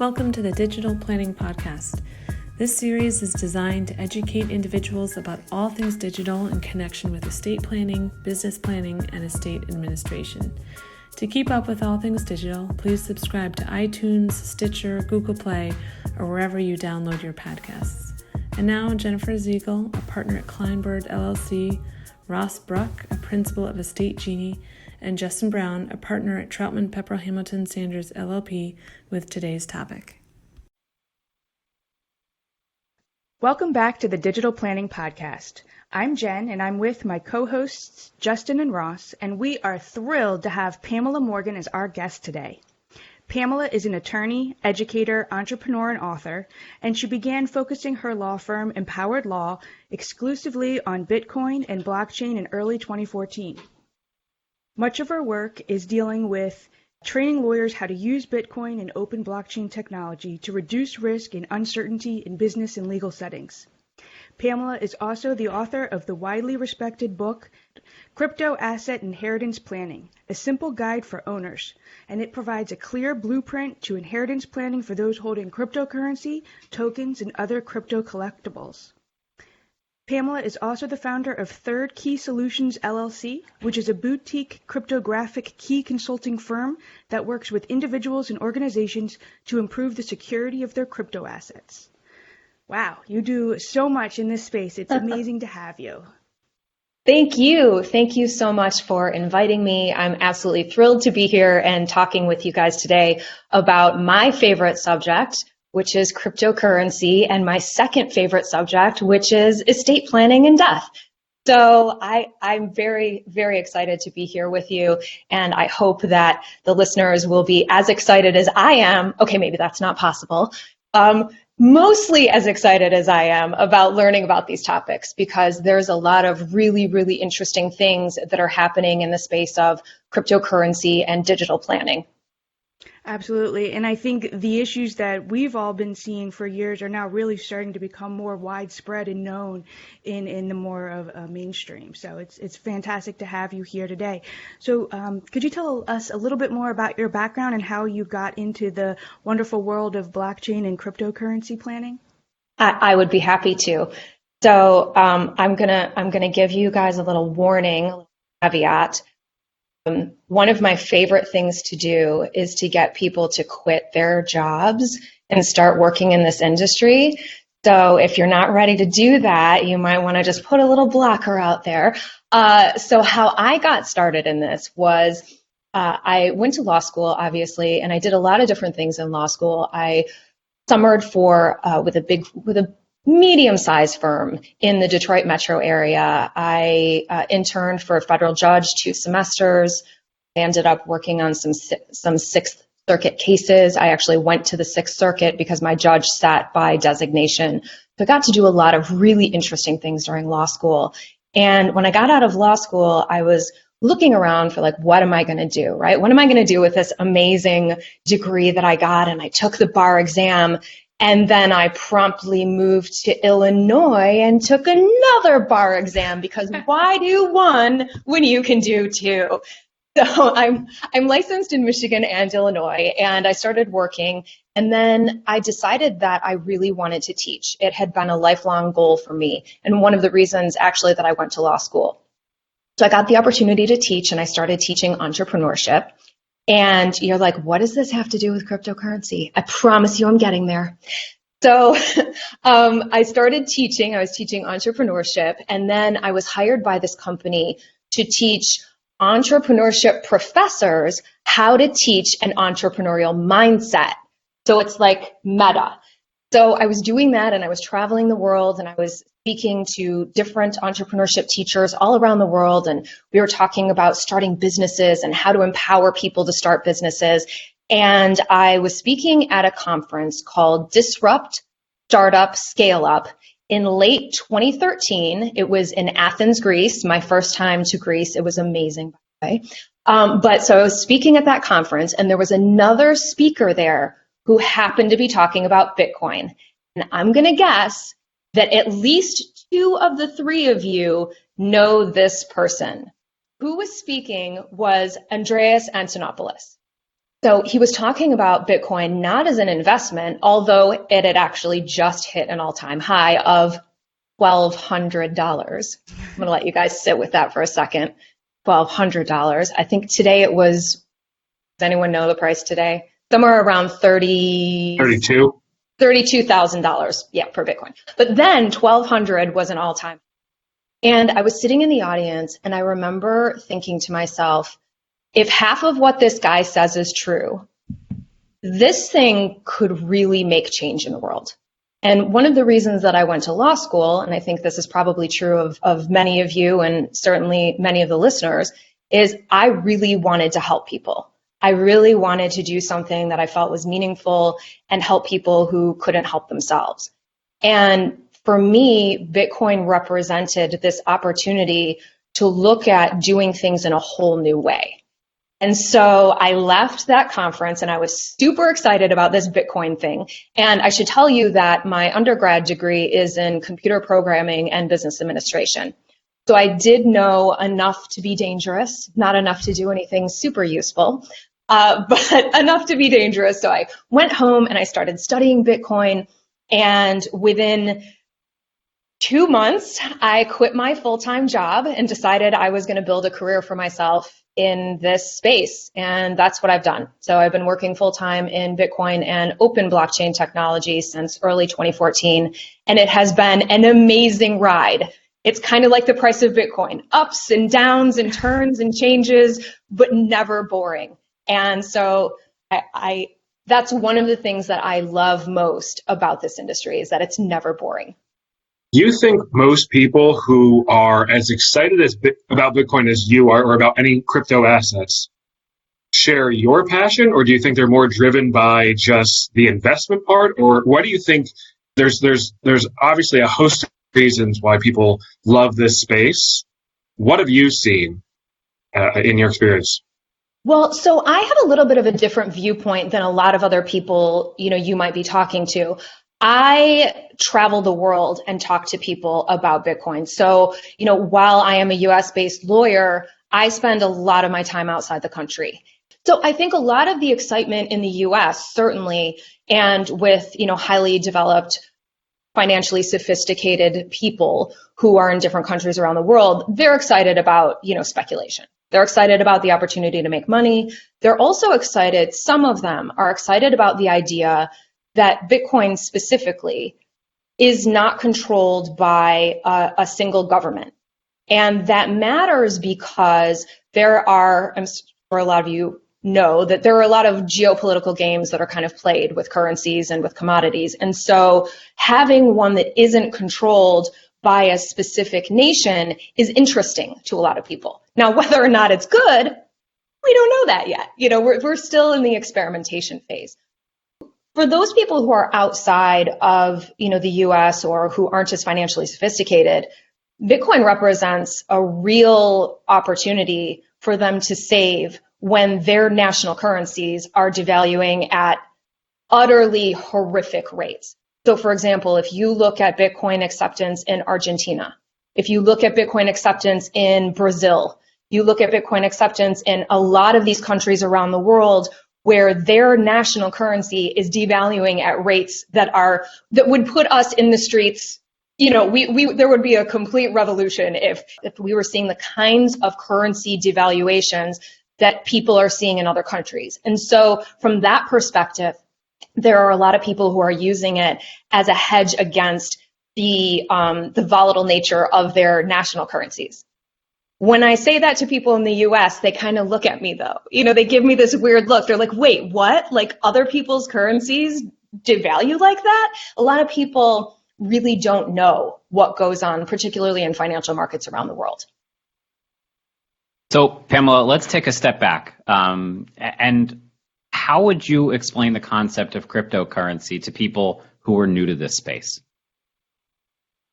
Welcome to the Digital Planning Podcast. This series is designed to educate individuals about all things digital in connection with estate planning, business planning, and estate administration. To keep up with all things digital, please subscribe to iTunes, Stitcher, Google Play, or wherever you download your podcasts. And now, Jennifer Ziegel, a partner at Kleinberg LLC, Ross Bruck, a principal of Estate Genie, and Justin Brown, a partner at Troutman Pepperell Hamilton Sanders LLP, with today's topic. Welcome back to the Digital Planning Podcast. I'm Jen, and I'm with my co-hosts Justin and Ross, and we are thrilled to have Pamela Morgan as our guest today. Pamela is an attorney, educator, entrepreneur, and author, and she began focusing her law firm, Empowered Law, exclusively on Bitcoin and blockchain in early 2014. Much of her work is dealing with training lawyers how to use Bitcoin and open blockchain technology to reduce risk and uncertainty in business and legal settings. Pamela is also the author of the widely respected book, Crypto Asset Inheritance Planning, a simple guide for owners, and it provides a clear blueprint to inheritance planning for those holding cryptocurrency, tokens, and other crypto collectibles. Pamela is also the founder of Third Key Solutions LLC, which is a boutique cryptographic key consulting firm that works with individuals and organizations to improve the security of their crypto assets. Wow, you do so much in this space. It's amazing to have you. Thank you. Thank you so much for inviting me. I'm absolutely thrilled to be here and talking with you guys today about my favorite subject, which is cryptocurrency, and my second favorite subject, which is estate planning and death. So I'm very, very excited to be here with you, and I hope that the listeners will be as excited as I am. Okay, maybe that's not possible. Mostly as excited as I am about learning about these topics, because there's a lot of really, really interesting things that are happening in the space of cryptocurrency and digital planning. Absolutely. And I think the issues that we've all been seeing for years are now really starting to become more widespread and known in the more of mainstream. So it's fantastic to have you here today. So could you tell us a little bit more about your background and how you got into the wonderful world of blockchain and cryptocurrency planning? I would be happy to. So I'm gonna give you guys a little warning, a little caveat. One of my favorite things to do is to get people to quit their jobs and start working in this industry. So if you're not ready to do that, you might want to just put a little blocker out there. So how I got started in this was I went to law school, obviously, and I did a lot of different things in law school. I summered with a medium-sized firm in the Detroit metro area. I interned for a federal judge 2 semesters. I ended up working on some Sixth Circuit cases. I actually went to the Sixth Circuit because my judge sat by designation. So I got to do a lot of really interesting things during law school. And when I got out of law school, I was looking around for what am I going to do, right? What am I going to do with this amazing degree that I got? And I took the bar exam. And then I promptly moved to Illinois and took another bar exam, because why do one when you can do 2? So I'm licensed in Michigan and Illinois, and I started working, and then I decided that I really wanted to teach. It had been a lifelong goal for me, and one of the reasons actually that I went to law school. So I got the opportunity to teach, and I started teaching entrepreneurship. And you're like, what does this have to do with cryptocurrency? I promise you I'm getting there. So I started teaching. I was teaching entrepreneurship, and then I was hired by this company to teach entrepreneurship professors how to teach an entrepreneurial mindset. So it's like meta. So I was doing that, and I was traveling the world, and I was speaking to different entrepreneurship teachers all around the world, and we were talking about starting businesses and how to empower people to start businesses. And I was speaking at a conference called Disrupt, Startup, Scale Up in late 2013. It was in Athens, Greece, my first time to Greece. It was amazing, by the way. But so I was speaking at that conference, and there was another speaker there who happened to be talking about Bitcoin. And I'm going to guess that at least 2 of the 3 of you know this person. Who was speaking was Andreas Antonopoulos. So he was talking about Bitcoin not as an investment, although it had actually just hit an all-time high of $1,200. I'm going to let you guys sit with that for a second. $1,200. I think today it was, does anyone know the price today? Somewhere around 32. $32,000, yeah, per Bitcoin. But then 1,200 was an all-time. And I was sitting in the audience and I remember thinking to myself, if half of what this guy says is true, this thing could really make change in the world. And one of the reasons that I went to law school, and I think this is probably true of many of you and certainly many of the listeners, is I really wanted to help people. I really wanted to do something that I felt was meaningful and help people who couldn't help themselves. And for me, Bitcoin represented this opportunity to look at doing things in a whole new way. And so I left that conference and I was super excited about this Bitcoin thing. And I should tell you that my undergrad degree is in computer programming and business administration. So I did know enough to be dangerous, not enough to do anything super useful, but enough to be dangerous. So I went home and I started studying Bitcoin. And within 2 months, I quit my full-time job and decided I was going to build a career for myself in this space. And that's what I've done. So I've been working full-time in Bitcoin and open blockchain technology since early 2014. And it has been an amazing ride. It's kind of like the price of Bitcoin, ups and downs and turns and changes, but never boring. And so that's one of the things that I love most about this industry is that it's never boring. Do you think most people who are as excited about Bitcoin as you are, or about any crypto assets, share your passion, or do you think they're more driven by just the investment part, or why do you think there's obviously a host of reasons why people love this space? What have you seen in your experience? Well, so I have a little bit of a different viewpoint than a lot of other people, you might be talking to. I travel the world and talk to people about Bitcoin. So, while I am a US-based lawyer, I spend a lot of my time outside the country. So I think a lot of the excitement in the US, certainly, and with, highly developed, financially sophisticated people who are in different countries around the world, they're excited about, speculation. They're excited about the opportunity to make money. They're also excited, some of them are excited about the idea that Bitcoin specifically is not controlled by a single government. And that matters because there are, I'm sure a lot of you know, that there are a lot of geopolitical games that are kind of played with currencies and with commodities. And so having one that isn't controlled by a specific nation is interesting to a lot of people. Now, whether or not it's good, we don't know that yet. We're still in the experimentation phase. For those people who are outside of, the US or who aren't as financially sophisticated, Bitcoin represents a real opportunity for them to save when their national currencies are devaluing at utterly horrific rates. So for example, if you look at Bitcoin acceptance in Argentina, if you look at Bitcoin acceptance in Brazil, you look at Bitcoin acceptance in a lot of these countries around the world where their national currency is devaluing at rates that would put us in the streets. There would be a complete revolution if we were seeing the kinds of currency devaluations that people are seeing in other countries. And so from that perspective, there are a lot of people who are using it as a hedge against the volatile nature of their national currencies. When I say that to people in the US, they kind of look at me though. They give me this weird look. They're like, wait, what? Like other people's currencies devalue like that? A lot of people really don't know what goes on, particularly in financial markets around the world. So, Pamela, let's take a step back. And how would you explain the concept of cryptocurrency to people who are new to this space?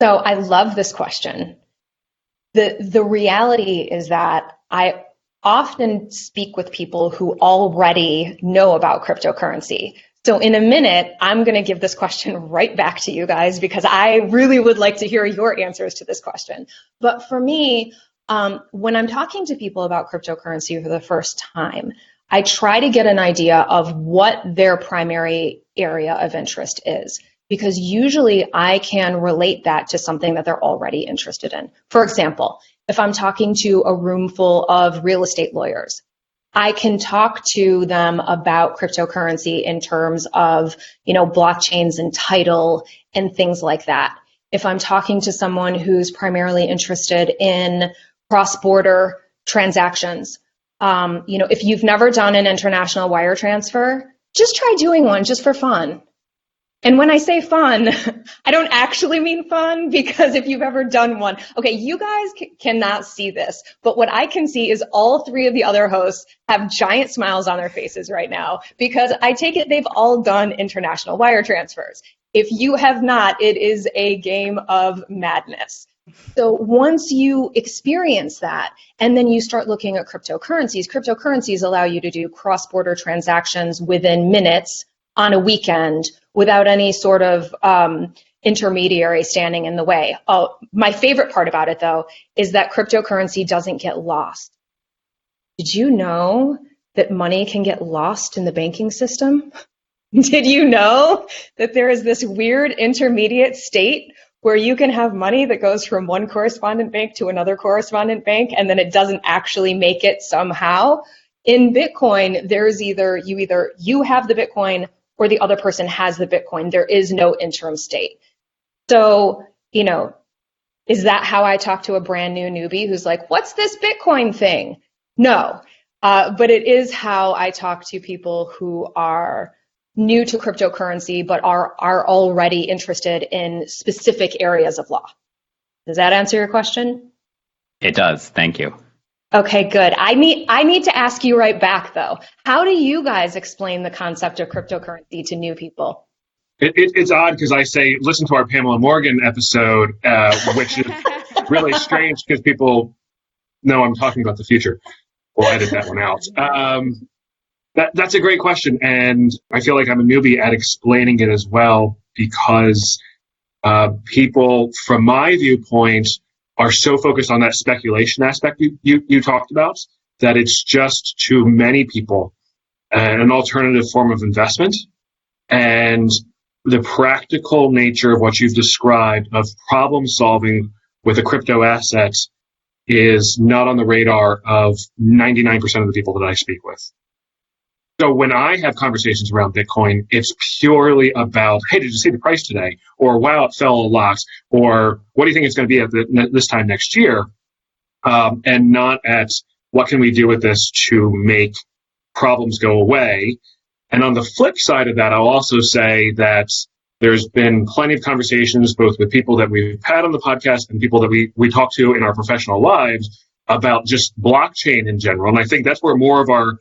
So I love this question. The reality is that I often speak with people who already know about cryptocurrency. So in a minute, I'm going to give this question right back to you guys because I really would like to hear your answers to this question. But for me, when I'm talking to people about cryptocurrency for the first time, I try to get an idea of what their primary area of interest is, because usually I can relate that to something that they're already interested in. For example, if I'm talking to a room full of real estate lawyers, I can talk to them about cryptocurrency in terms of, blockchains and title and things like that. If I'm talking to someone who's primarily interested in cross-border transactions, if you've never done an international wire transfer, just try doing one just for fun. And when I say fun, I don't actually mean fun, because if you've ever done one, okay, you guys cannot see this, but what I can see is all three of the other hosts have giant smiles on their faces right now, because I take it they've all done international wire transfers. If you have not, it is a game of madness. So once you experience that, and then you start looking at cryptocurrencies allow you to do cross-border transactions within minutes on a weekend without any sort of intermediary standing in the way. Oh, my favorite part about it, though, is that cryptocurrency doesn't get lost. Did you know that money can get lost in the banking system? Did you know that there is this weird intermediate state where you can have money that goes from one correspondent bank to another correspondent bank, and then it doesn't actually make it somehow? In Bitcoin, there's either you have the Bitcoin or the other person has the Bitcoin. There is no interim state. So, is that how I talk to a brand new newbie who's like, what's this Bitcoin thing? No, but it is how I talk to people who are new to cryptocurrency but are already interested in specific areas of law. Does that answer your question? It does. Thank you. Okay, good. I need to ask you right back, though. How do you guys explain the concept of cryptocurrency to new people? It's odd because I say, listen to our Pamela Morgan episode, which is really strange because people know I'm talking about the future. We'll edit that one out. That's a great question, and I feel like I'm a newbie at explaining it as well, because people, from my viewpoint, are so focused on that speculation aspect you talked about, that it's just to many people an alternative form of investment. And the practical nature of what you've described of problem solving with a crypto asset is not on the radar of 99% of the people that I speak with. So when I have conversations around Bitcoin, it's purely about, hey, did you see the price today? Or, wow, it fell a lot. Or, what do you think it's going to be at this time next year? And not at, what can we do with this to make problems go away? And on the flip side of that, I'll also say that there's been plenty of conversations, both with people that we've had on the podcast and people that we talk to in our professional lives, about just blockchain in general. And I think that's where more of our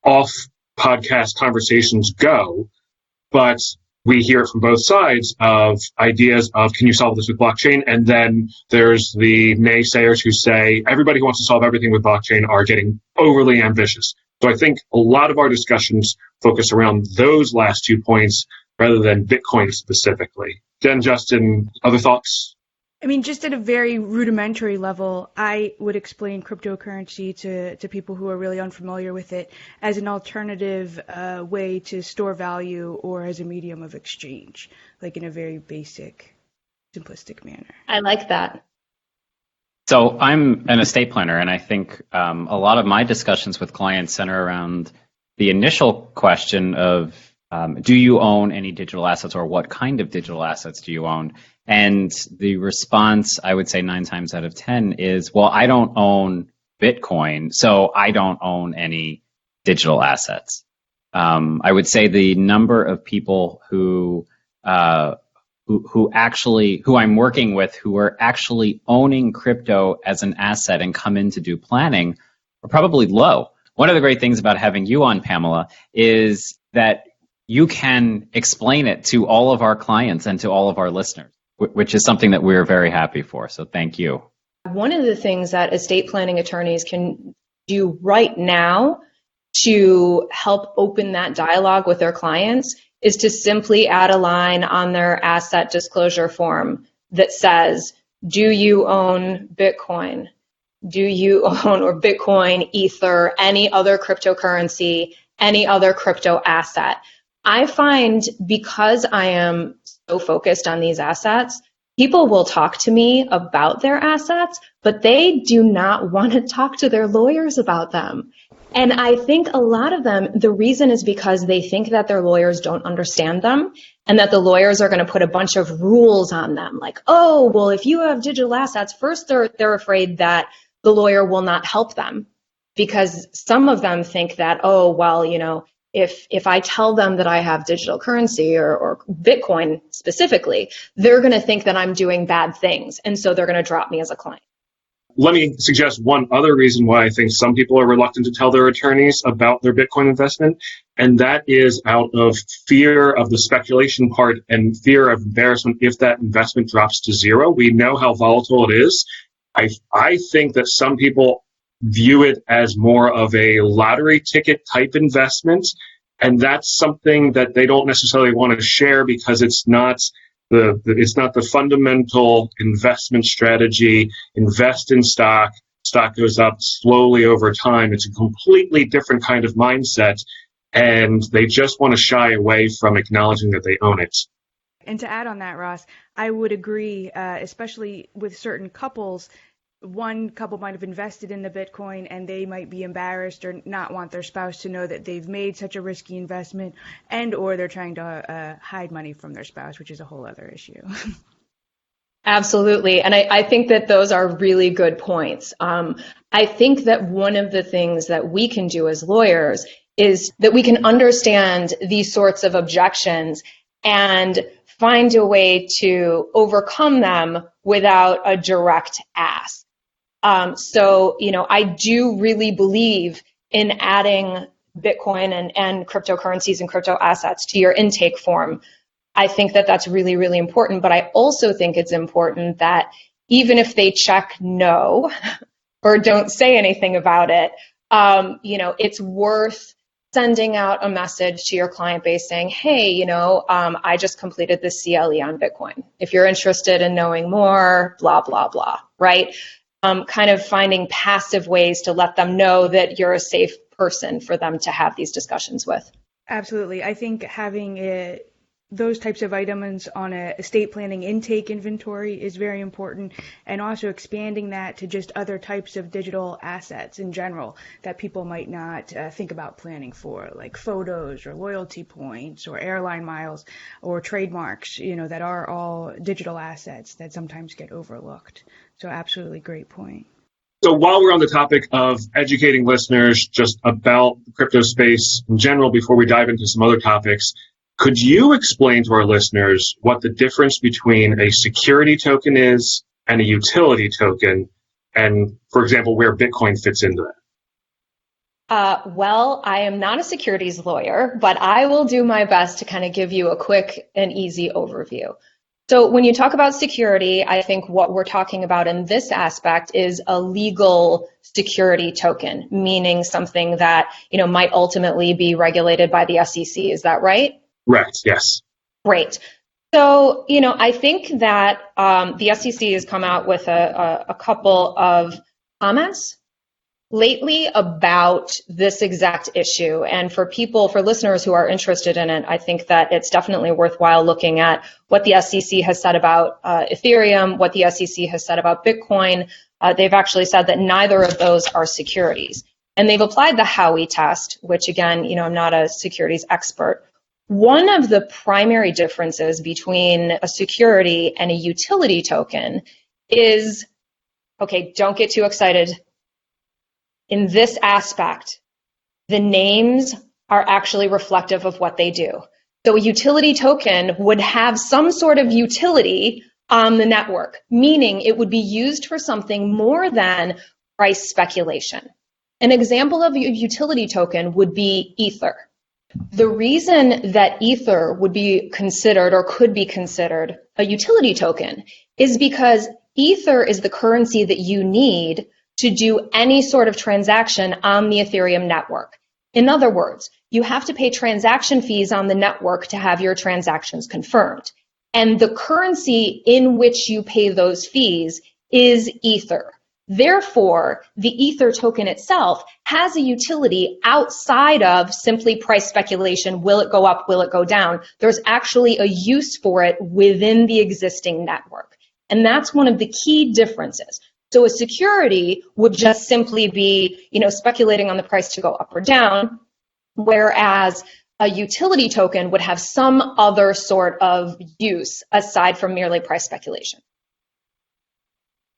off-podcast conversations go. But we hear it from both sides of ideas of, can you solve this with blockchain? And then there's the naysayers who say everybody who wants to solve everything with blockchain are getting overly ambitious. So I think a lot of our discussions focus around those last 2 points rather than Bitcoin specifically. Jen, Justin, other thoughts? I mean, just at a very rudimentary level, I would explain cryptocurrency to people who are really unfamiliar with it as an alternative way to store value, or as a medium of exchange, like in a very basic, simplistic manner. I like that. So I'm an estate planner, and I think a lot of my discussions with clients center around the initial question of, do you own any digital assets, or what kind of digital assets do you own? And the response, I would say 9 times out of 10 is, well, I don't own Bitcoin, so I don't own any digital assets. I would say the number of people who I'm working with who are actually owning crypto as an asset and come in to do planning are probably low. One of the great things about having you on, Pamela, is that you can explain it to all of our clients and to all of our listeners, which is something that we're very happy for. So thank you. One of the things that estate planning attorneys can do right now to help open that dialogue with their clients is to simply add a line on their asset disclosure form that says, do you own Bitcoin? do you own or Bitcoin, Ether, any other cryptocurrency, any other crypto asset? I find because I am so focused on these assets, people will talk to me about their assets, but they do not want to talk to their lawyers about them. And I think a lot of them, the reason is because they think that their lawyers don't understand them and that the lawyers are going to put a bunch of rules on them. Like, oh, well, if you have digital assets, first they're afraid that the lawyer will not help them because some of them think that, oh, well, if I tell them that I have digital currency or Bitcoin specifically, they're going to think that I'm doing bad things. And so they're going to drop me as a client. Let me suggest one other reason why I think some people are reluctant to tell their attorneys about their Bitcoin investment, and that is out of fear of the speculation part and fear of embarrassment if that investment drops to zero. We know how volatile it is. I think that some people view it as more of a lottery ticket type investment, and that's something that they don't necessarily want to share because it's not the fundamental investment strategy. Invest in stock goes up slowly over time. It's a completely different kind of mindset, and they just want to shy away from acknowledging that they own it. And to add on that, Ross, I would agree, especially with certain couples. One couple might have invested in the Bitcoin and they might be embarrassed or not want their spouse to know that they've made such a risky investment, and or they're trying to hide money from their spouse, which is a whole other issue. Absolutely. And I think that those are really good points. I think that one of the things that we can do as lawyers is that we can understand these sorts of objections and find a way to overcome them without a direct ask. So, I do really believe in adding Bitcoin and cryptocurrencies and crypto assets to your intake form. I think that that's really, really important. But I also think it's important that even if they check no or don't say anything about it, it's worth sending out a message to your client base saying, hey, I just completed this CLE on Bitcoin. If you're interested in knowing more, blah, blah, blah, right? Kind of finding passive ways to let them know that you're a safe person for them to have these discussions with. Absolutely. I think having those types of items on a estate planning intake inventory is very important, and also expanding that to just other types of digital assets in general that people might not think about planning for, like photos or loyalty points or airline miles or trademarks, that are all digital assets that sometimes get overlooked. So absolutely great point. So while we're on the topic of educating listeners just about the crypto space in general, before we dive into some other topics, could you explain to our listeners what the difference between a security token is and a utility token, and, for example, where Bitcoin fits into that? Well, I am not a securities lawyer, but I will do my best to kind of give you a quick and easy overview. So when you talk about security, I think what we're talking about in this aspect is a legal security token, meaning something that, might ultimately be regulated by the SEC. Is that right? Correct, yes. Great. So, I think that the SEC has come out with a couple of comments lately about this exact issue. And for listeners who are interested in it, I think that it's definitely worthwhile looking at what the SEC has said about Ethereum, what the SEC has said about Bitcoin. They've actually said that neither of those are securities. And they've applied the Howey test, which again, I'm not a securities expert. One of the primary differences between a security and a utility token is, okay, don't get too excited. In this aspect, the names are actually reflective of what they do. So a utility token would have some sort of utility on the network, meaning it would be used for something more than price speculation. An example of a utility token would be Ether. The reason that Ether would be considered or could be considered a utility token is because Ether is the currency that you need to do any sort of transaction on the Ethereum network. In other words, you have to pay transaction fees on the network to have your transactions confirmed. And the currency in which you pay those fees is Ether. Therefore, the Ether token itself has a utility outside of simply price speculation. Will it go up? Will it go down? There's actually a use for it within the existing network. And that's one of the key differences. So a security would just simply be, speculating on the price to go up or down, whereas a utility token would have some other sort of use aside from merely price speculation.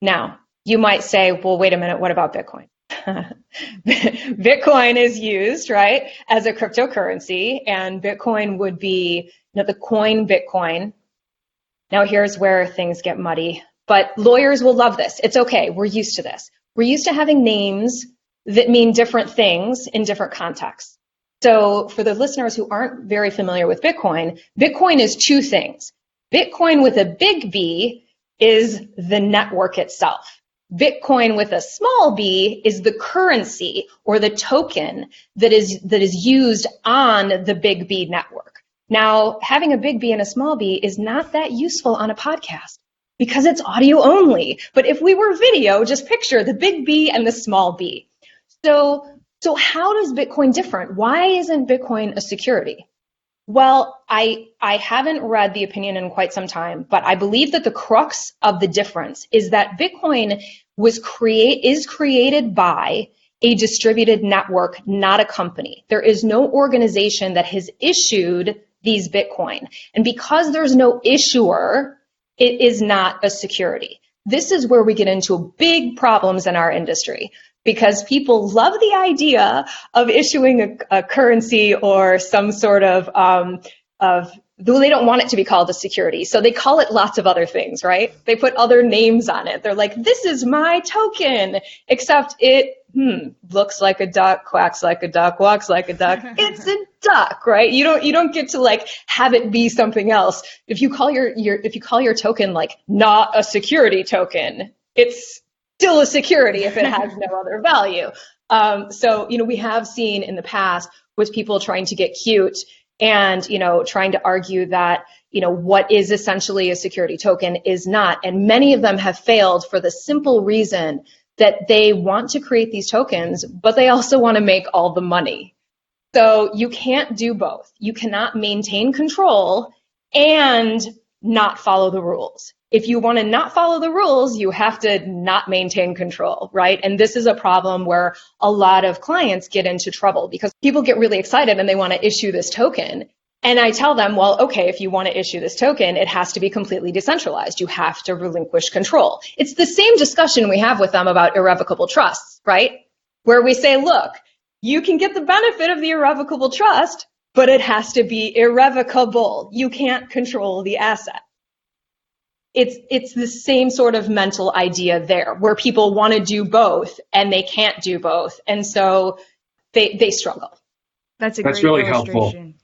Now, you might say, well, wait a minute, what about Bitcoin? Bitcoin is used, right, as a cryptocurrency, and Bitcoin would be, the coin Bitcoin. Now, here's where things get muddy, but lawyers will love this. It's okay. We're used to this. We're used to having names that mean different things in different contexts. So for the listeners who aren't very familiar with Bitcoin, Bitcoin is two things. Bitcoin with a big B is the network itself. Bitcoin with a small b is the currency or the token that is used on the big B network. Now, having a big B and a small b is not that useful on a podcast because it's audio only. But if we were video, just picture the big B and the small b. So how does Bitcoin different? Why isn't Bitcoin a security? Well, I haven't read the opinion in quite some time, but I believe that the crux of the difference is that Bitcoin is created by a distributed network, not a company. There is no organization that has issued these Bitcoin. And because there's no issuer, it is not a security. This is where we get into big problems in our industry, because people love the idea of issuing a currency or some sort of though they don't want it to be called a security. So they call it lots of other things, right? They put other names on it. They're like, this is my token, except it looks like a duck, quacks like a duck, walks like a duck. It's a duck, right? You don't get to like have it be something else. If you call your token like not a security token, it's still a security if it has no other value. So we have seen in the past with people trying to get cute and trying to argue that what is essentially a security token is not, and many of them have failed for the simple reason that they want to create these tokens, but they also want to make all the money. So you can't do both. You cannot maintain control and not follow the rules. If you want to not follow the rules, you have to not maintain control, right? And this is a problem where a lot of clients get into trouble because people get really excited and they want to issue this token. And I tell them, well, okay, if you want to issue this token, it has to be completely decentralized. You have to relinquish control. It's the same discussion we have with them about irrevocable trusts, right? Where we say, look, you can get the benefit of the irrevocable trust, but it has to be irrevocable. You can't control the asset. It's the same sort of mental idea there, where people want to do both and they can't do both, and so they struggle. That's really helpful.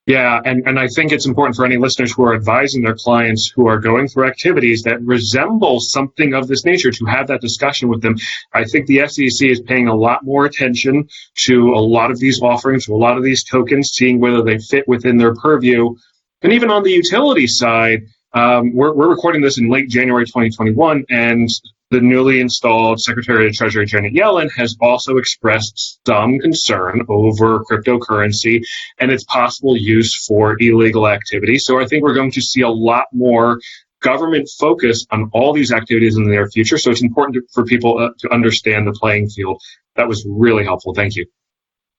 Yeah, and I think it's important for any listeners who are advising their clients who are going through activities that resemble something of this nature to have that discussion with them. I think the SEC is paying a lot more attention to a lot of these offerings, to a lot of these tokens, seeing whether they fit within their purview. And even on the utility side, we're recording this in late January 2021, and the newly installed Secretary of the Treasury, Janet Yellen, has also expressed some concern over cryptocurrency and its possible use for illegal activity. So I think we're going to see a lot more government focus on all these activities in the near future. So it's important for people to understand the playing field. That was really helpful. Thank you.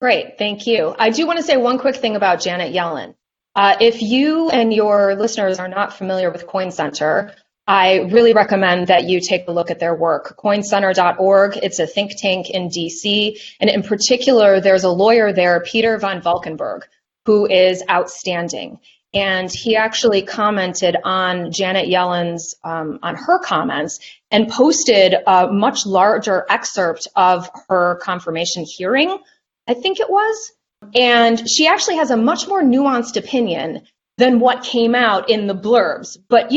Great. Thank you. I do want to say one quick thing about Janet Yellen. If you and your listeners are not familiar with Coin Center, I really recommend that you take a look at their work. Coincenter.org, it's a think tank in DC, and in particular, there's a lawyer there, Peter von Valkenburg, who is outstanding. And he actually commented on Janet Yellen's, on her comments, and posted a much larger excerpt of her confirmation hearing, I think it was. And she actually has a much more nuanced opinion than what came out in the blurbs. But,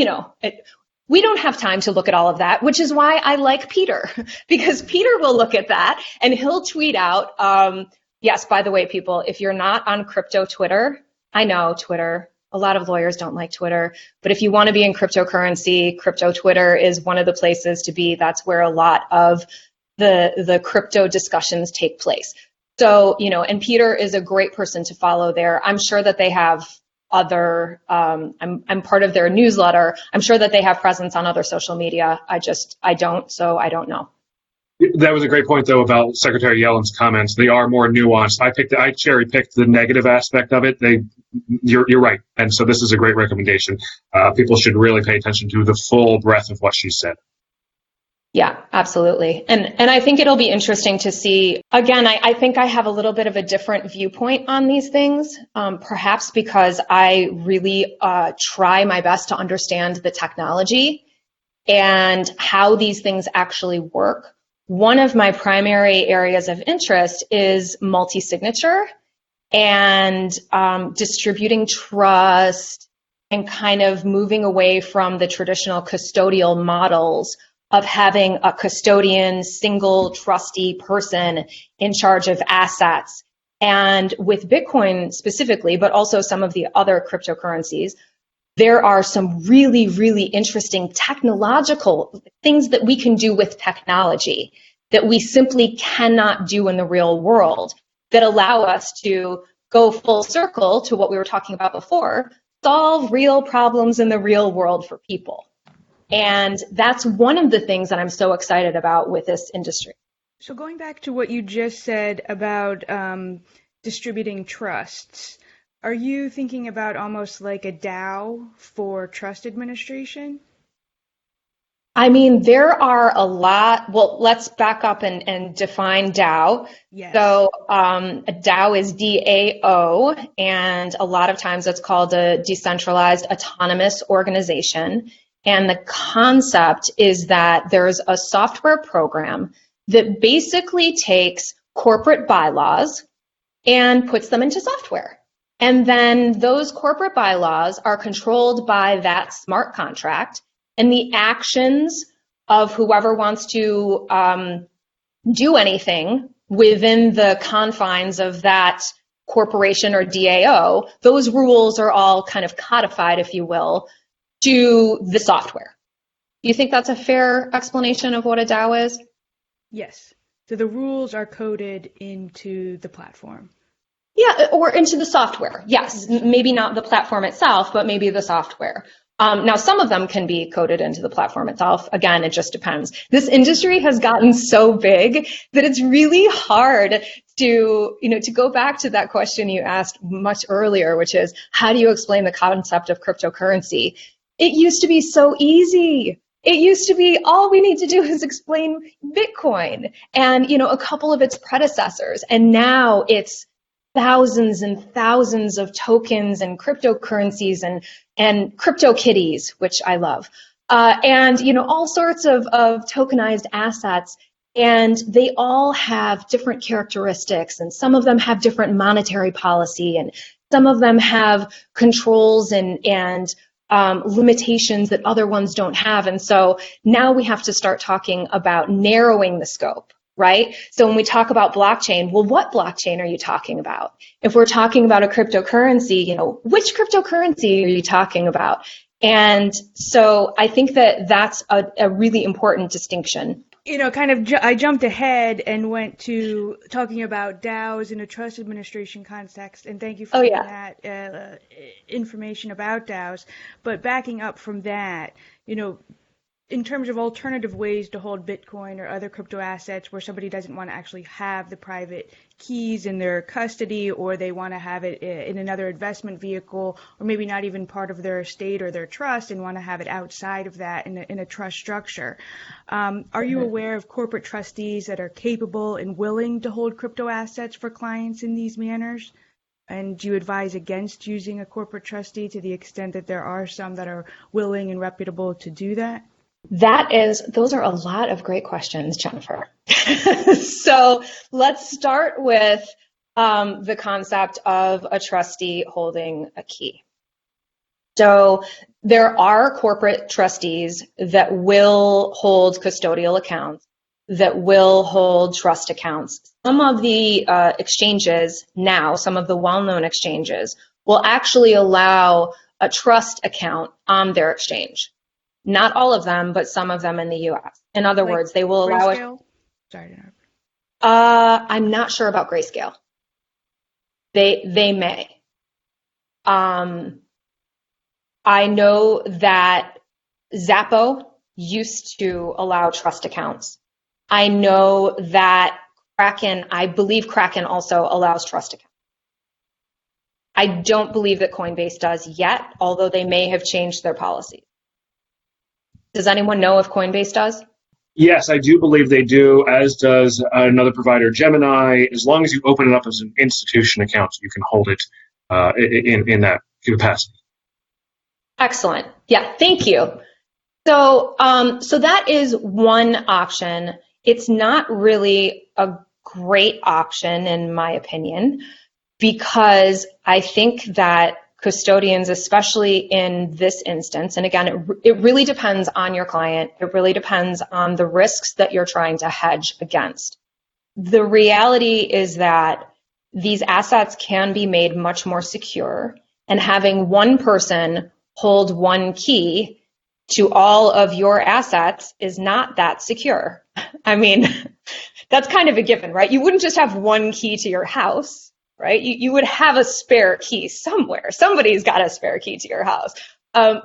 we don't have time to look at all of that, which is why I like Peter, because Peter will look at that and he'll tweet out, yes, by the way, people, if you're not on crypto Twitter, I know Twitter, A lot of lawyers don't like Twitter, but if you want to be in cryptocurrency, crypto Twitter is one of the places to be. That's where a lot of the crypto discussions take place. So, and Peter is a great person to follow there. I'm sure that they have other, I'm part of their newsletter. I'm sure that they have presence on other social media. I don't, so I don't know. That was a great point, though, about Secretary Yellen's comments. They are more nuanced. I cherry picked the negative aspect of it. You're right, and so this is a great recommendation. People should really pay attention to the full breadth of what she said. Yeah, absolutely. And I think it'll be interesting to see. Again, I think I have a little bit of a different viewpoint on these things, perhaps because I really try my best to understand the technology and how these things actually work. One of my primary areas of interest is multi-signature and distributing trust and kind of moving away from the traditional custodial models of having a custodian, single trustee person in charge of assets. And with Bitcoin specifically, but also some of the other cryptocurrencies, there are some really, really interesting technological things that we can do with technology that we simply cannot do in the real world that allow us to go full circle to what we were talking about before, solve real problems in the real world for people. And that's one of the things that I'm so excited about with this industry. So going back to what you just said about distributing trusts, are you thinking about almost like a DAO for trust administration? I mean, there are a lot. Well, let's back up and define DAO. Yes. So a DAO is DAO, and a lot of times it's called a decentralized autonomous organization. And the concept is that there's a software program that basically takes corporate bylaws and puts them into software. And then those corporate bylaws are controlled by that smart contract, and the actions of whoever wants to do anything within the confines of that corporation or DAO, those rules are all kind of codified, if you will, to the software. Do you think that's a fair explanation of what a DAO is? Yes. So the rules are coded into the platform. Yeah, or into the software. Yes, maybe not the platform itself, but maybe the software. Now, some of them can be coded into the platform itself. Again, it just depends. This industry has gotten so big that it's really hard to go back to that question you asked much earlier, which is, how do you explain the concept of cryptocurrency? It used to be so easy. It used to be all we need to do is explain Bitcoin and, a couple of its predecessors. And now it's thousands and thousands of tokens and cryptocurrencies and crypto kitties, which I love, and all sorts of tokenized assets, and they all have different characteristics, and some of them have different monetary policy, and some of them have controls and limitations that other ones don't have, and so now we have to start talking about narrowing the scope. Right? So when we talk about blockchain, well, what blockchain are you talking about? If we're talking about a cryptocurrency, which cryptocurrency are you talking about? And so I think that that's a really important distinction. I jumped ahead and went to talking about DAOs in a trust administration context, and thank you for that information about DAOs. But backing up from that, in terms of alternative ways to hold Bitcoin or other crypto assets where somebody doesn't want to actually have the private keys in their custody, or they want to have it in another investment vehicle, or maybe not even part of their estate or their trust and want to have it outside of that in a trust structure. Are you aware of corporate trustees that are capable and willing to hold crypto assets for clients in these manners? And do you advise against using a corporate trustee to the extent that there are some that are willing and reputable to do that? Those are a lot of great questions, Jennifer. So let's start with the concept of a trustee holding a key. So there are corporate trustees that will hold custodial accounts, that will hold trust accounts. Some of the exchanges now, some of the well-known exchanges, will actually allow a trust account on their exchange. Not all of them, but some of them in the US. In other words, they will allow it. Sorry to interrupt. I'm not sure about Grayscale. They may. I know that Zappo used to allow trust accounts. I know that I believe Kraken also allows trust accounts. I don't believe that Coinbase does yet, although they may have changed their policy. Does anyone know if Coinbase does? Yes, I do believe they do, as does another provider, Gemini. As long as you open it up as an institution account, you can hold it in that capacity. Excellent. Yeah, thank you. So that is one option. It's not really a great option, in my opinion, because I think that custodians, especially in this instance, and again, it really depends on your client. It really depends on the risks that you're trying to hedge against. The reality is that these assets can be made much more secure, and having one person hold one key to all of your assets is not that secure. I mean, that's kind of a given, right? You wouldn't just have one key to your house, right? You would have a spare key somewhere. Somebody's got a spare key to your house.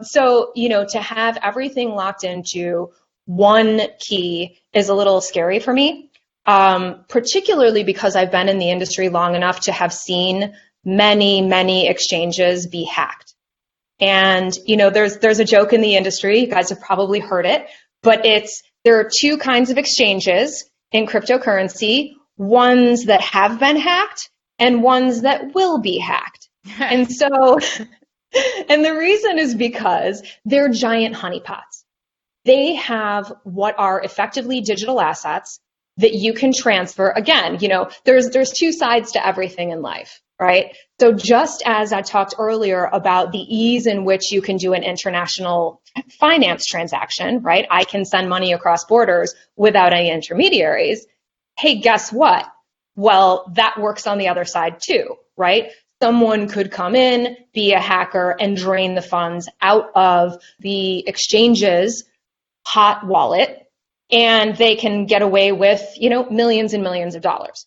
So, to have everything locked into one key is a little scary for me, particularly because I've been in the industry long enough to have seen many, many exchanges be hacked. And, there's a joke in the industry, you guys have probably heard it, but there are two kinds of exchanges in cryptocurrency, ones that have been hacked and ones that will be hacked. And the reason is because they're giant honeypots. They have what are effectively digital assets that you can transfer. Again, there's two sides to everything in life, right? So just as I talked earlier about the ease in which you can do an international finance transaction, right? I can send money across borders without any intermediaries. Hey, guess what? Well, that works on the other side too, right? Someone could come in, be a hacker, and drain the funds out of the exchange's hot wallet, and they can get away with, millions and millions of dollars.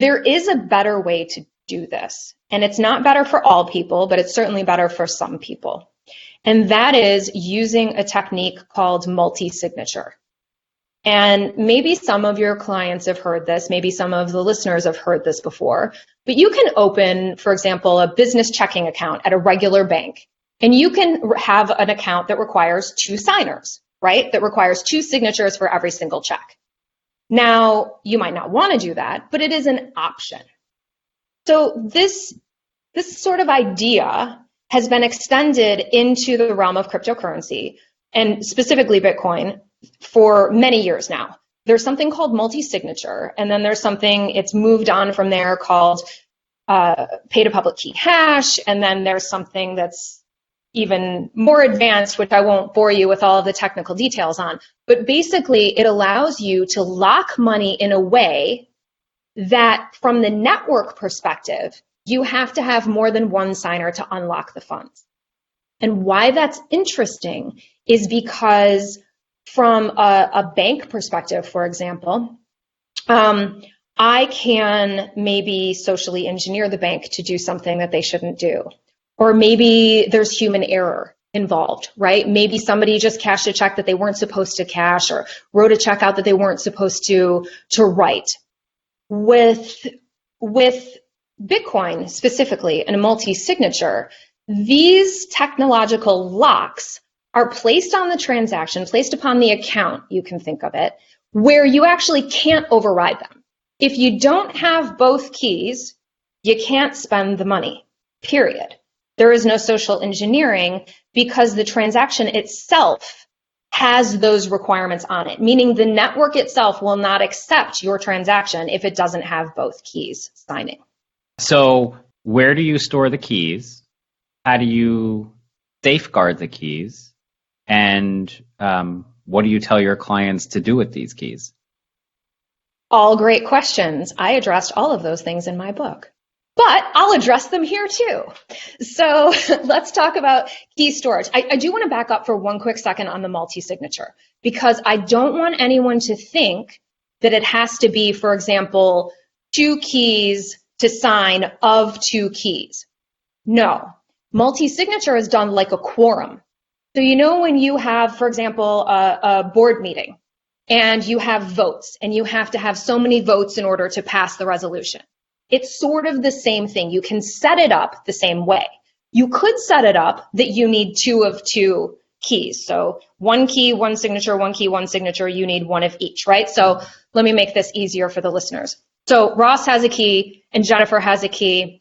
There is a better way to do this, and it's not better for all people, but it's certainly better for some people. And that is using a technique called multi-signature. And maybe some of your clients have heard this, maybe some of the listeners have heard this before, but you can open, for example, a business checking account at a regular bank, and you can have an account that requires two signers, right? That requires two signatures for every single check. Now, you might not want to do that, but it is an option. So this sort of idea has been extended into the realm of cryptocurrency, and specifically Bitcoin, for many years now. There's something called multi-signature, and then there's something, it's moved on from there, called pay to public key hash, and then there's something that's even more advanced, which I won't bore you with all of the technical details on. But basically, it allows you to lock money in a way that, from the network perspective, you have to have more than one signer to unlock the funds. And why that's interesting is because from a bank perspective, for example, I can maybe socially engineer the bank to do something that they shouldn't do. Or maybe there's human error involved, right? Maybe somebody just cashed a check that they weren't supposed to cash, or wrote a check out that they weren't supposed to write. With Bitcoin specifically, and a multi-signature, these technological locks are placed on the transaction, placed upon the account, you can think of it, where you actually can't override them. If you don't have both keys, you can't spend the money, period. There is no social engineering because the transaction itself has those requirements on it, meaning the network itself will not accept your transaction if it doesn't have both keys signing. So where do you store the keys? How do you safeguard the keys? And what do you tell your clients to do with these keys? All great questions. I addressed all of those things in my book. but I'll address them here too. So let's talk about key storage. I do want to back up for one quick second on the multi-signature, because I don't want anyone to think that it has to be, for example, 2 keys to sign of 2 keys. No, multi-signature is done like a quorum. So you know when you have, for example, a board meeting and you have votes and you have to have so many votes in order to pass the resolution. It's sort of the same thing. You can set it up the same way. You could set it up that you need 2 of 2 keys. So 1 key, 1 signature, 1 key, 1 signature, you need 1 of each, right? So let me make this easier for the listeners. So Ross has a key and Jennifer has a key,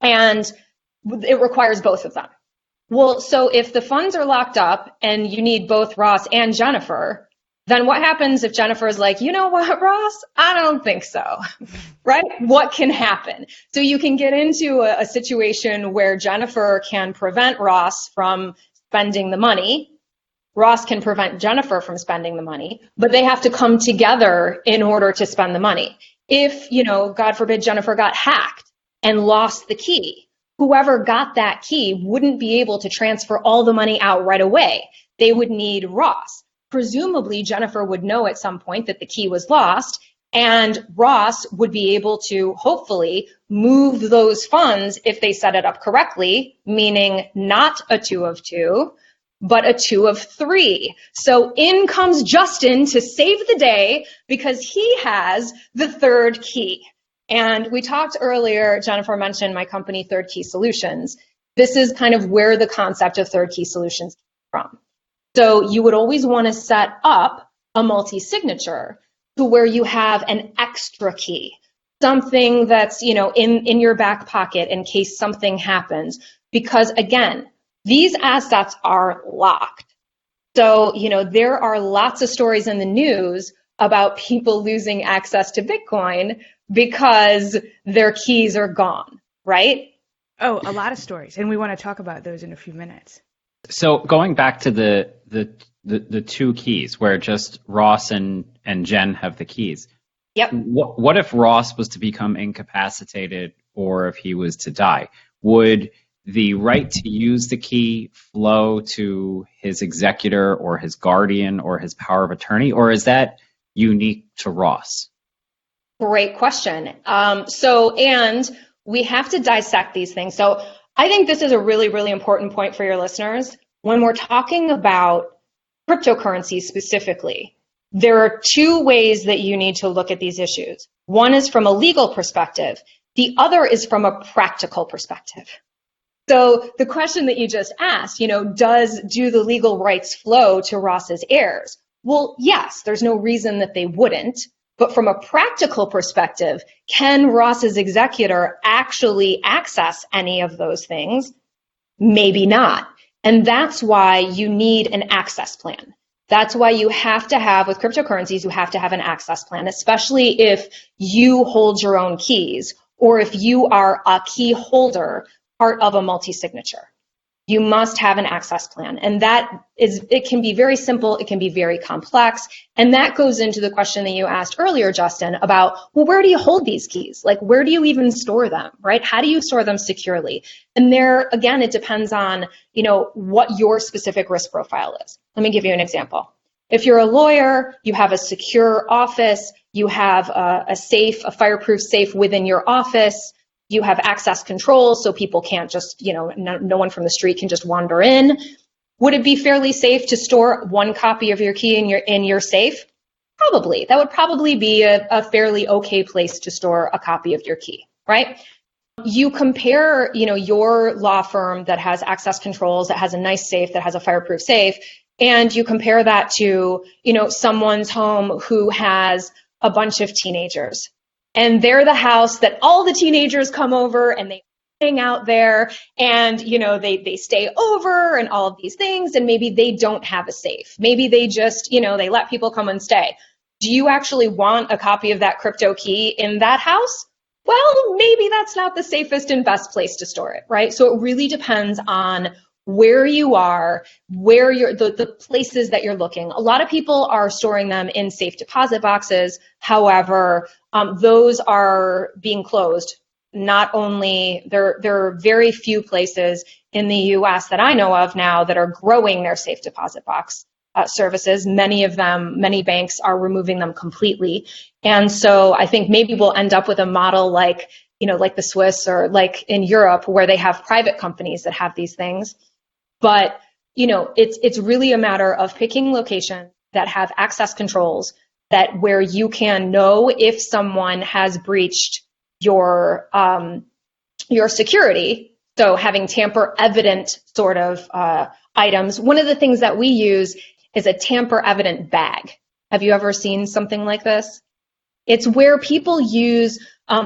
and it requires both of them. Well, so if the funds are locked up and you need both Ross and Jennifer, then what happens if Jennifer is like, you know what, Ross? I don't think so, right? What can happen? So you can get into a situation where Jennifer can prevent Ross from spending the money. Ross can prevent Jennifer from spending the money, but they have to come together in order to spend the money. If, God forbid, Jennifer got hacked and lost the key, whoever got that key wouldn't be able to transfer all the money out right away. They would need Ross. Presumably, Jennifer would know at some point that the key was lost, and Ross would be able to hopefully move those funds if they set it up correctly, meaning not a 2 of 2, but a 2 of 3. So in comes Justin to save the day because he has the 3rd key. And we talked earlier, Jennifer mentioned my company, Third Key Solutions. This is kind of where the concept of Third Key Solutions came from. So you would always want to set up a multi-signature to where you have an extra key, something that's, in your back pocket in case something happens. Because again, these assets are locked. So, there are lots of stories in the news about people losing access to Bitcoin because their keys are gone, right? Oh, a lot of stories. And we want to talk about those in a few minutes. So going back to the 2 keys where just Ross and Jen have the keys. Yep. What if Ross was to become incapacitated or if he was to die? Would the right to use the key flow to his executor or his guardian or his power of attorney, or is that unique to Ross? Great question. And we have to dissect these things. So I think this is a really, really important point for your listeners. When we're talking about cryptocurrencies specifically, there are 2 ways that you need to look at these issues. One is from a legal perspective. The other is from a practical perspective. So the question that you just asked, do the legal rights flow to Ross's heirs? Well, yes, there's no reason that they wouldn't. But from a practical perspective, can Ross's executor actually access any of those things? Maybe not. And that's why you need an access plan. That's why you have to have, with cryptocurrencies, you have to have an access plan, especially if you hold your own keys or if you are a key holder, part of a multi-signature. You must have an access plan. And it can be very simple, it can be very complex. And that goes into the question that you asked earlier, Justin, about, well, where do you hold these keys? Like, where do you even store them, right? How do you store them securely? And there, again, it depends on, what your specific risk profile is. Let me give you an example. If you're a lawyer, you have a secure office, you have a safe, a fireproof safe within your office. You have access control so people can't just, no one from the street can just wander in. Would it be fairly safe to store 1 copy of your key in your safe? Probably. That would probably be a fairly okay place to store a copy of your key, right? You compare, your law firm that has access controls, that has a nice safe, that has a fireproof safe, and you compare that to, someone's home who has a bunch of teenagers. And they're the house that all the teenagers come over and they hang out there and, they stay over and all of these things. And maybe they don't have a safe. Maybe they just, they let people come and stay. Do you actually want a copy of that crypto key in that house? Well, maybe that's not the safest and best place to store it, right? So it really depends on where you are, where the places that you're looking. A lot of people are storing them in safe deposit boxes. However, those are being closed not only, there are very few places in the US that I know of now that are growing their safe deposit box services. Many banks are removing them completely. And so I think maybe we'll end up with a model like the Swiss or like in Europe where they have private companies that have these things. But, it's really a matter of picking locations that have access controls where you can know if someone has breached your security. So having tamper evident sort of items. One of the things that we use is a tamper evident bag. Have you ever seen something like this? It's where people use,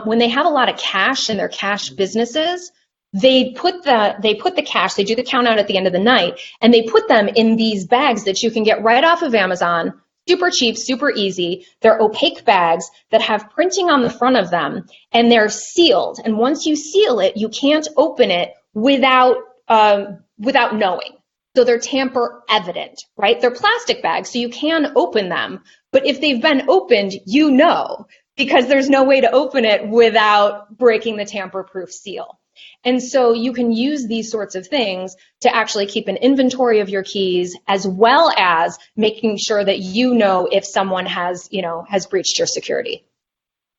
when they have a lot of cash in their cash businesses, they put the cash, they do the count out at the end of the night, and they put them in these bags that you can get right off of Amazon. Super cheap, super easy. They're opaque bags that have printing on the front of them, and they're sealed. And once you seal it, you can't open it without knowing. So they're tamper evident, right? They're plastic bags, so you can open them. But if they've been opened, because there's no way to open it without breaking the tamper-proof seal. And so you can use these sorts of things to actually keep an inventory of your keys, as well as making sure that if someone has breached your security.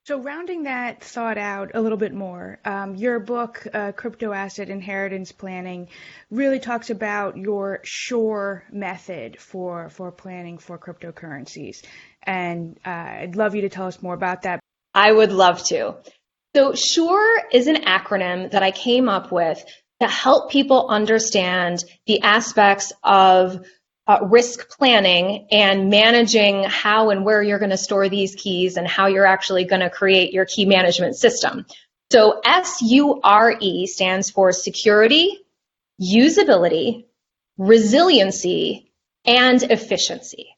So rounding that thought out a little bit more, your book, Crypto Asset Inheritance Planning, really talks about your SURE method for planning for cryptocurrencies. And I'd love you to tell us more about that. I would love to. So SURE is an acronym that I came up with to help people understand the aspects of risk planning and managing how and where you're going to store these keys and how you're actually going to create your key management system. So SURE stands for security, usability, resiliency, and efficiency.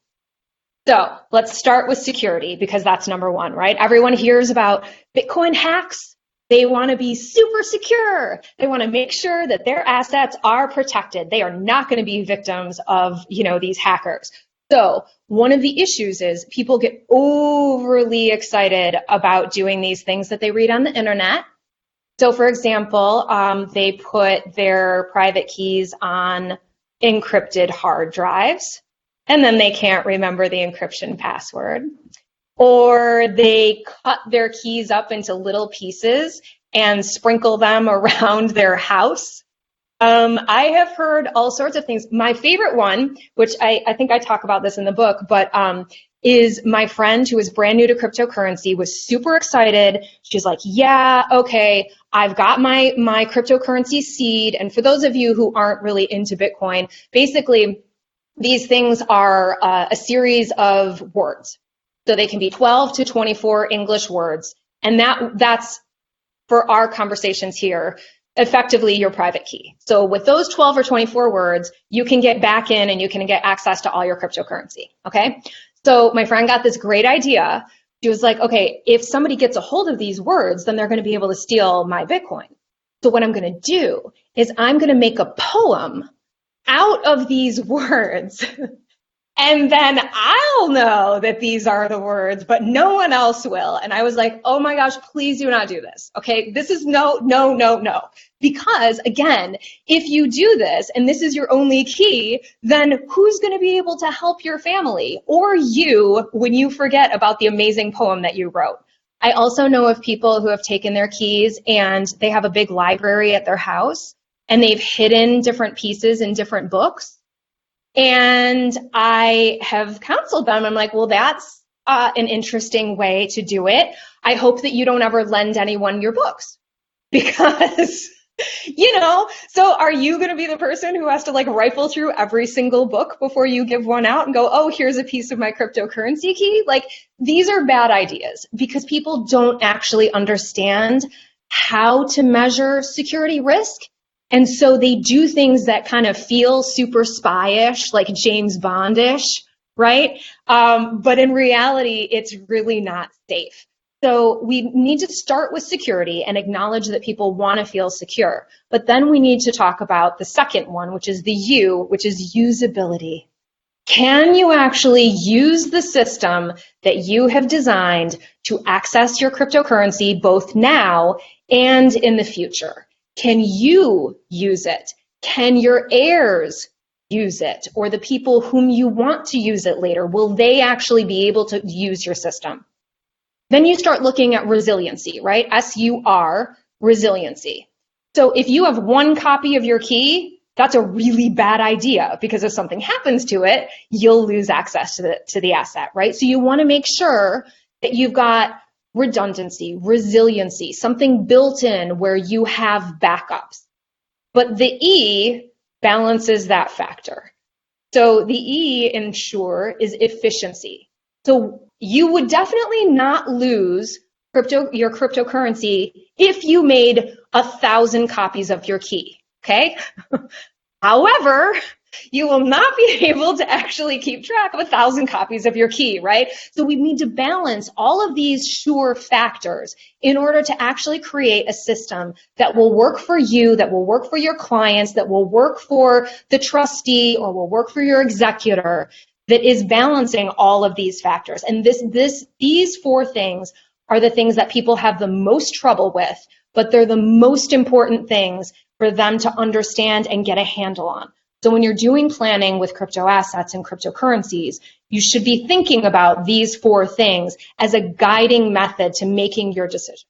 So let's start with security, because that's number one, right? Everyone hears about Bitcoin hacks. They want to be super secure. They want to make sure that their assets are protected. They are not going to be victims of, these hackers. So one of the issues is people get overly excited about doing these things that they read on the internet. So for example, they put their private keys on encrypted hard drives, and then they can't remember the encryption password. Or they cut their keys up into little pieces and sprinkle them around their house. I have heard all sorts of things. My favorite one, which I think I talk about this in the book, but is my friend who was brand new to cryptocurrency, was super excited. She's like, yeah, okay, I've got my cryptocurrency seed. And for those of you who aren't really into Bitcoin, basically, these things are a series of words. So they can be 12 to 24 English words. And that's, for our conversations here, effectively your private key. So with those 12 or 24 words, you can get back in and you can get access to all your cryptocurrency, okay? So my friend got this great idea. She was like, okay, if somebody gets a hold of these words, then they're going to be able to steal my Bitcoin. So what I'm going to do is I'm going to make a poem out of these words, and then I'll know that these are the words, but no one else will. And I was like, oh my gosh, please do not do this. Okay, this is no. Because again, if you do this and this is your only key, then who's going to be able to help your family or you when you forget about the amazing poem that you wrote? I also know of people who have taken their keys and they have a big library at their house and they've hidden different pieces in different books. And I have counseled them. I'm like, well, that's an interesting way to do it. I hope that you don't ever lend anyone your books because, so are you going to be the person who has to rifle through every single book before you give one out and go, oh, here's a piece of my cryptocurrency key? These are bad ideas because people don't actually understand how to measure security risk. And so they do things that kind of feel super spy-ish, like James Bond-ish, right? But in reality, it's really not safe. So we need to start with security and acknowledge that people want to feel secure. But then we need to talk about the second one, which is the U, which is usability. Can you actually use the system that you have designed to access your cryptocurrency both now and in the future? Can you use it? Can your heirs use it? Or the people whom you want to use it later, will they actually be able to use your system? Then you start looking at resiliency, right? SUR, resiliency. So if you have one copy of your key, that's a really bad idea, because if something happens to it, you'll lose access to the asset, right? So you want to make sure that you've got redundancy, resiliency, something built in where you have backups. But the E balances that factor. So the E in SURE is efficiency. So you would definitely not lose your cryptocurrency if you made 1,000 copies of your key, okay? However, you will not be able to actually keep track of 1,000 copies of your key, right? So we need to balance all of these SURE factors in order to actually create a system that will work for you, that will work for your clients, that will work for the trustee, or will work for your executor, that is balancing all of these factors. And these four things are the things that people have the most trouble with, but they're the most important things for them to understand and get a handle on. So when you're doing planning with crypto assets and cryptocurrencies, you should be thinking about these four things as a guiding method to making your decision.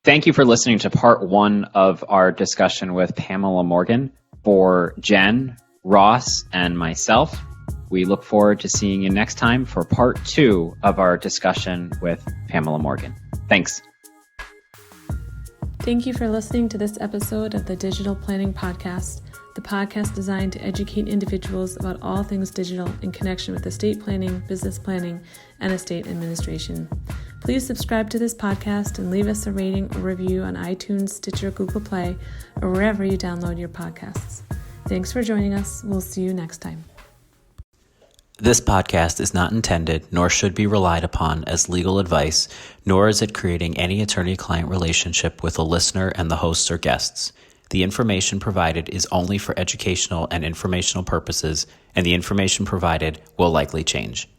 Thank you for listening to part one of our discussion with Pamela Morgan. For Jen, Ross, and myself, we look forward to seeing you next time for part two of our discussion with Pamela Morgan. Thanks. Thank you for listening to this episode of the Digital Planning Podcast, the podcast designed to educate individuals about all things digital in connection with estate planning, business planning, and estate administration. Please subscribe to this podcast and leave us a rating or review on iTunes, Stitcher, Google Play, or wherever you download your podcasts. Thanks for joining us. We'll see you next time. This podcast is not intended, nor should be relied upon as legal advice, nor is it creating any attorney-client relationship with a listener and the hosts or guests. The information provided is only for educational and informational purposes, and the information provided will likely change.